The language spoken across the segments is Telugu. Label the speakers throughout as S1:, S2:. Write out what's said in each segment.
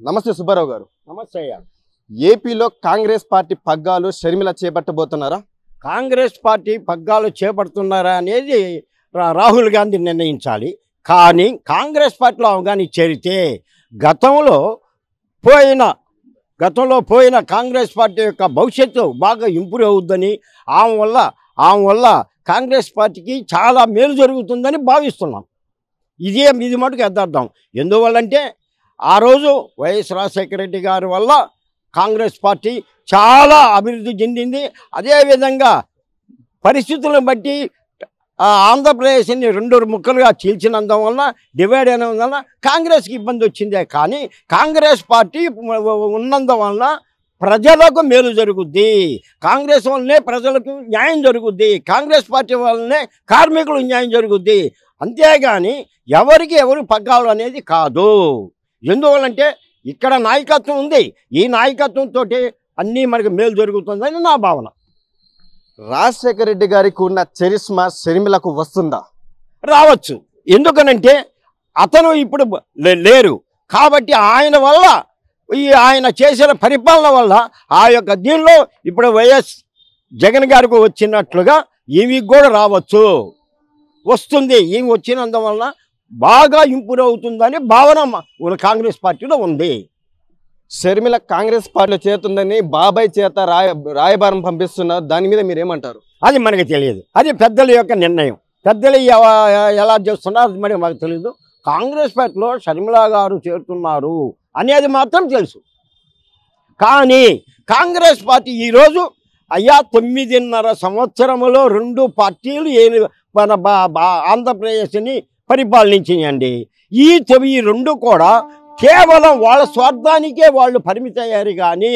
S1: నమస్తే సుబ్బారావు గారు.
S2: నమస్తే అయ్యా.
S1: ఏపీలో కాంగ్రెస్ పార్టీ పగ్గాలు షర్మిల చేపట్టబోతున్నారా?
S2: కాంగ్రెస్ పార్టీ పగ్గాలు చేపడుతున్నారా అనేది రాహుల్ గాంధీ నిర్ణయించాలి. కానీ కాంగ్రెస్ పార్టీలో అవగాని చేరితే గతంలో పోయిన కాంగ్రెస్ పార్టీ యొక్క భవిష్యత్తు బాగా ఇంప్రూవ్ అవుద్దని, ఆమె వల్ల కాంగ్రెస్ పార్టీకి చాలా మేలు జరుగుతుందని భావిస్తున్నాం. ఇది మటుకు యథార్థం. ఎందువల్లంటే ఆ రోజు వైఎస్ రాజశేఖర రెడ్డి గారి వల్ల కాంగ్రెస్ పార్టీ చాలా అభివృద్ధి చెందింది. అదేవిధంగా పరిస్థితులను బట్టి ఆంధ్రప్రదేశ్ని 2 ముక్కలుగా చీల్చినందువల్ల, డివైడ్ అయినందువల్ల కాంగ్రెస్కి ఇబ్బంది వచ్చిందే. కానీ కాంగ్రెస్ పార్టీ ఉన్నందువల్ల ప్రజలకు మేలు జరుగుద్ది, కాంగ్రెస్ వల్లనే ప్రజలకు న్యాయం జరుగుద్ది, కాంగ్రెస్ పార్టీ వల్లనే కార్మికులకు న్యాయం జరుగుద్ది. అంతేగాని ఎవరు పగ్గాలు అనేది కాదు. ఎందువల్లంటే ఇక్కడ నాయకత్వం ఉంది. ఈ నాయకత్వంతో అన్నీ మనకు మేలు జరుగుతుందని నా భావన.
S1: రాజశేఖర రెడ్డి గారికి ఉన్న చరిస్మా షర్మిలకు వస్తుందా?
S2: రావచ్చు. ఎందుకనంటే అతను ఇప్పుడు లేరు కాబట్టి ఆయన చేసిన పరిపాలన వల్ల ఆ యొక్క దీనిలో ఇప్పుడు వైఎస్ జగన్ గారికి వచ్చినట్లుగా ఇవి కూడా రావచ్చు, వస్తుంది. ఇవి వచ్చినందువల్ల బాగా ఇంప్రూవ్ అవుతుందని భావన కాంగ్రెస్ పార్టీలో ఉంది.
S1: షర్మిల కాంగ్రెస్ పార్టీలో చేరుతుందని బాబాయ్ చేత రాయబారం పంపిస్తున్నారు. దాని మీద మీరేమంటారు?
S2: అది మనకి తెలియదు. అది పెద్దల యొక్క నిర్ణయం. పెద్దలు ఎలా చేస్తున్నారు అది మరి మాకు తెలియదు. కాంగ్రెస్ పార్టీలో షర్మిల గారు చేరుతున్నారు అనేది మాత్రం తెలుసు. కానీ కాంగ్రెస్ పార్టీ ఈరోజు 9.5 సంవత్సరములో 2 పార్టీలు మన ఆంధ్రప్రదేశ్ని పరిపాలించినాయండి. ఈ 2 కూడా కేవలం వాళ్ళ స్వార్థానికే వాళ్ళు పరిమితయ్యారు కానీ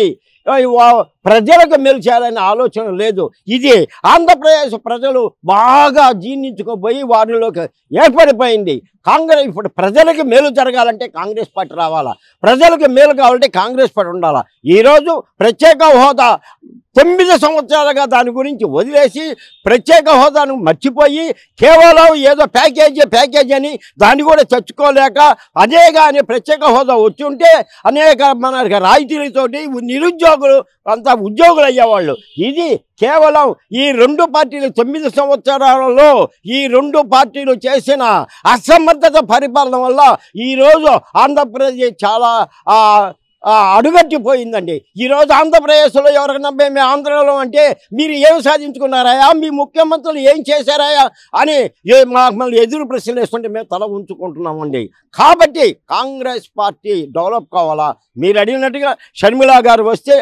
S2: ప్రజలకు మేలు చేయాలనే ఆలోచన లేదు. ఇది ఆంధ్రప్రదేశ్ ప్రజలు బాగా జీర్ణించుకోబోయి వారిలోకి ఏర్పడిపోయింది. కాంగ్రెస్ ఇప్పుడు ప్రజలకు మేలు జరగాలంటే కాంగ్రెస్ పార్టీ రావాలా, ప్రజలకు మేలు కావాలంటే కాంగ్రెస్ పార్టీ ఉండాలా. ఈరోజు ప్రత్యేక హోదా 9 సంవత్సరాలుగా దాని గురించి వదిలేసి ప్రత్యేక హోదాను మర్చిపోయి కేవలం ఏదో ప్యాకేజీ అని దాన్ని కూడా తెచ్చుకోలేక, అదే కానీ ప్రత్యేక హోదా వచ్చి ఉంటే అనేక మన రాయితీలతోటి నిరుద్యోగులు అంతా ఉద్యోగులు అయ్యేవాళ్ళు. ఇది కేవలం ఈ 2 పార్టీలు 9 సంవత్సరాలలో ఈ 2 పార్టీలు చేసిన అసమర్థత పరిపాలన వల్ల ఈరోజు ఆంధ్రప్రదేశ్ చాలా అడుగట్టిపోయిందండి. ఈరోజు ఆంధ్రప్రదేశ్లో ఎవరికైనా మేము ఆంధ్రలో అంటే మీరు ఏం సాధించుకున్నారాయా, మీ ముఖ్యమంత్రులు ఏం చేశారాయా అని మళ్ళీ ఎదురు ప్రశ్నలు వేస్తుంటే మేము తల ఉంచుకుంటున్నామండి. కాబట్టి కాంగ్రెస్ పార్టీ డెవలప్ కావాలా. మీరు అడిగినట్టుగా షర్మిల గారు వస్తే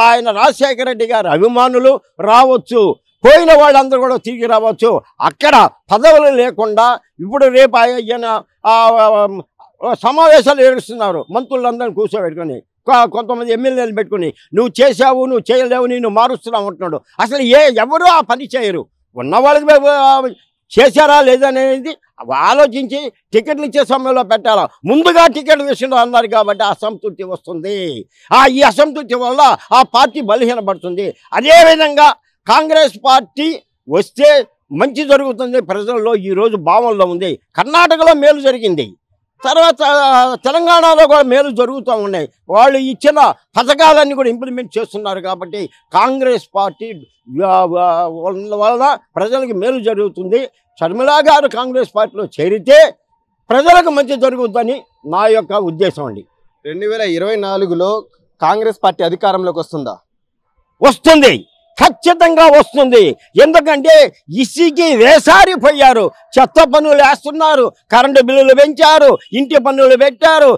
S2: ఆయన రాజశేఖర రెడ్డి గారు అభిమానులు రావచ్చు, పోయిన వాళ్ళందరూ కూడా తిరిగి రావచ్చు. అక్కడ పదవులు లేకుండా ఇప్పుడు రేపు ఆయన సమావేశాలు ఏడుస్తున్నారు. మంత్రులందరినీ కూర్చోబెట్టుకొని కొంతమంది ఎమ్మెల్యేలు పెట్టుకుని నువ్వు చేసావు, నువ్వు చేయలేవు, నేను మారుస్తున్నావు అంటున్నాడు. అసలు ఎవరు ఆ పని చేయరు. ఉన్న వాళ్ళకి చేశారా లేదనేది ఆలోచించి టికెట్లు ఇచ్చే సమయంలో పెట్టాలా. ముందుగా టికెట్ విషయంలో అన్నారు కాబట్టి అసంతృప్తి వస్తుంది. ఈ అసంతృప్తి వల్ల ఆ పార్టీ బలహీనపడుతుంది. అదేవిధంగా కాంగ్రెస్ పార్టీ వస్తే మంచి జరుగుతుంది ప్రజల్లో ఈరోజు భావనలో ఉంది. కర్ణాటకలో మేలు జరిగింది, తర్వాత తెలంగాణలో కూడా మేలు జరుగుతూ ఉన్నాయి. వాళ్ళు ఇచ్చిన పథకాలన్నీ కూడా ఇంప్లిమెంట్ చేస్తున్నారు. కాబట్టి కాంగ్రెస్ పార్టీ వలన ప్రజలకు మేలు జరుగుతుంది. షర్మిల గారు కాంగ్రెస్ పార్టీలో చేరితే ప్రజలకు మంచి జరుగుతుందని నా యొక్క ఉద్దేశం అండి.
S1: 2024లో కాంగ్రెస్ పార్టీ అధికారంలోకి వస్తుందా?
S2: వస్తుంది, ఖచ్చితంగా వస్తుంది. ఎందుకంటే ఇసికి వేసారిపోయారు. చెత్త పన్నులు వేస్తున్నారు, కరెంటు బిల్లులు పెంచారు, ఇంటి పన్నులు పెట్టారు.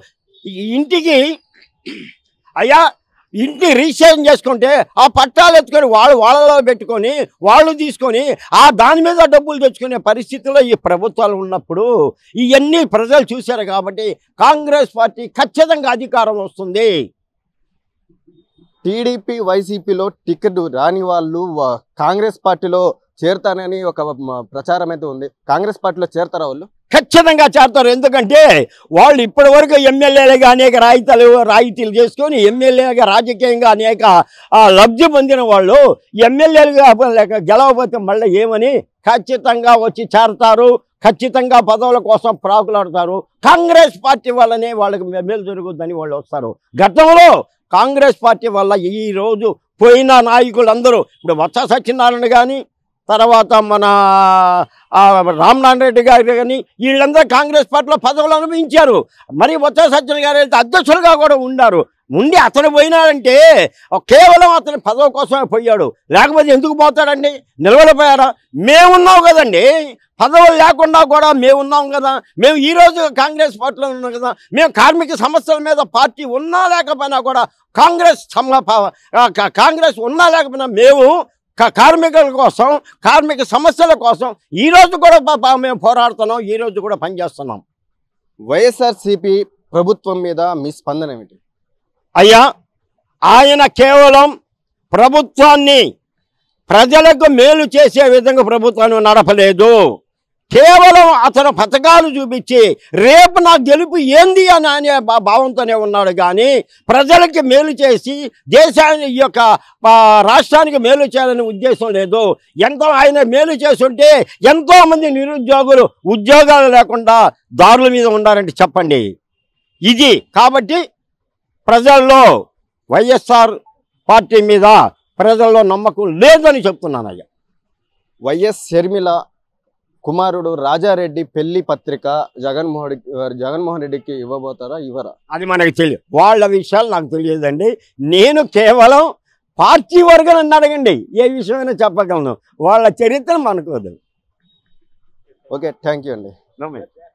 S2: ఇంటి రిజిస్ట్రేషన్ చేసుకుంటే ఆ పట్టాలు ఎత్తుకొని వాళ్ళలో పెట్టుకొని వాళ్ళు తీసుకొని దాని మీద డబ్బులు తెచ్చుకునే పరిస్థితిలో ఈ ప్రభుత్వాలు ఉన్నప్పుడు ఇవన్నీ ప్రజలు చూశారు. కాబట్టి కాంగ్రెస్ పార్టీ ఖచ్చితంగా అధికారం వస్తుంది.
S1: టీడీపీ వైసీపీలో టికెట్ రాని వాళ్ళు కాంగ్రెస్ పార్టీలో చేరతానని ఒక ప్రచారం అయితే ఉంది. కాంగ్రెస్ పార్టీలో చేరతారా వాళ్ళు?
S2: ఖచ్చితంగా చేస్తారు. ఎందుకంటే వాళ్ళు ఇప్పటి వరకు ఎమ్మెల్యేలుగా అనేక రాయితీలు చేసుకొని ఎమ్మెల్యేగా రాజకీయంగా అనేక లబ్ధి పొందిన వాళ్ళు ఎమ్మెల్యేలుగా గెలవకపోతే మళ్ళీ ఏమని ఖచ్చితంగా వచ్చి చేరతారు. ఖచ్చితంగా పదవుల కోసం ప్రాకులాడతారు. కాంగ్రెస్ పార్టీ వల్లనే వాళ్ళకి మేలు జరుగుద్దని వాళ్ళు వస్తారు. గతంలో కాంగ్రెస్ పార్టీ వల్ల ఈరోజు పోయిన నాయకులందరూ, ఇప్పుడు బొత్స సత్యనారాయణ కానీ, తర్వాత మన రామనారాయణ రెడ్డి గారు కానీ, వీళ్ళందరూ కాంగ్రెస్ పార్టీలో పదవులు అనుభవించారు. మరి బొత్స సత్యనారాయణ గారు అయితే అధ్యక్షులుగా కూడా ఉన్నారు. ఉండి అతను పోయినాడంటే కేవలం అతని పదవి కోసమే పోయాడు. లేకపోతే ఎందుకు పోతాడండి? నిలబడిపోయారా? మేమున్నాం కదండి, పదవులు లేకుండా కూడా మేమున్నాం కదా. మేము ఈరోజు కాంగ్రెస్ పార్టీలో ఉన్నాం కదా. మేము కార్మిక సమస్యల మీద పార్టీ ఉన్నా లేకపోయినా కూడా కాంగ్రెస్ ఉన్నా లేకపోయినా మేము కార్మికుల కోసం, కార్మిక సమస్యల కోసం ఈరోజు కూడా మేము పోరాడుతున్నాం, ఈరోజు కూడా పనిచేస్తున్నాం.
S1: వైఎస్ఆర్సీపీ ప్రభుత్వం మీద మీ స్పందన ఏమిటి?
S2: అయ్యా, ఆయన కేవలం ప్రభుత్వాన్ని ప్రజలకు మేలు చేసే విధంగా ప్రభుత్వాన్ని నడపలేదు. కేవలం అతను పథకాలు చూపించి రేపు నా గెలుపు ఏంది అని అనే భావంతోనే ఉన్నాడు. కానీ ప్రజలకి మేలు చేసి దేశాన్ని యొక్క రాష్ట్రానికి మేలు చేయాలనే ఉద్దేశం లేదు. ఎంతో ఆయన మేలు చేస్తుంటే ఎంతోమంది నిరుద్యోగులు ఉద్యోగాలు లేకుండా దారుల మీద ఉన్నారంటే చెప్పండి. ఇది కాబట్టి ప్రజల్లో వైఎస్ఆర్ పార్టీ మీద ప్రజల్లో నమ్మకం లేదని చెప్తున్నాను. అయ్యా,
S1: వైఎస్ షర్మిల కుమారుడు రాజారెడ్డి పెళ్లి పత్రిక జగన్మోహన్ రెడ్డికి ఇవ్వబోతారా, ఇవ్వరా?
S2: అది మనకు తెలియదు. వాళ్ళ విషయాలు నాకు తెలియదండి. నేను కేవలం పార్టీ వరకు నన్ను అడగండి, ఏ విషయమైనా చెప్పగలను. వాళ్ళ చరిత్ర మనకు వద్దు.
S1: ఓకే, థ్యాంక్ యూ అండి.
S2: నమస్తే.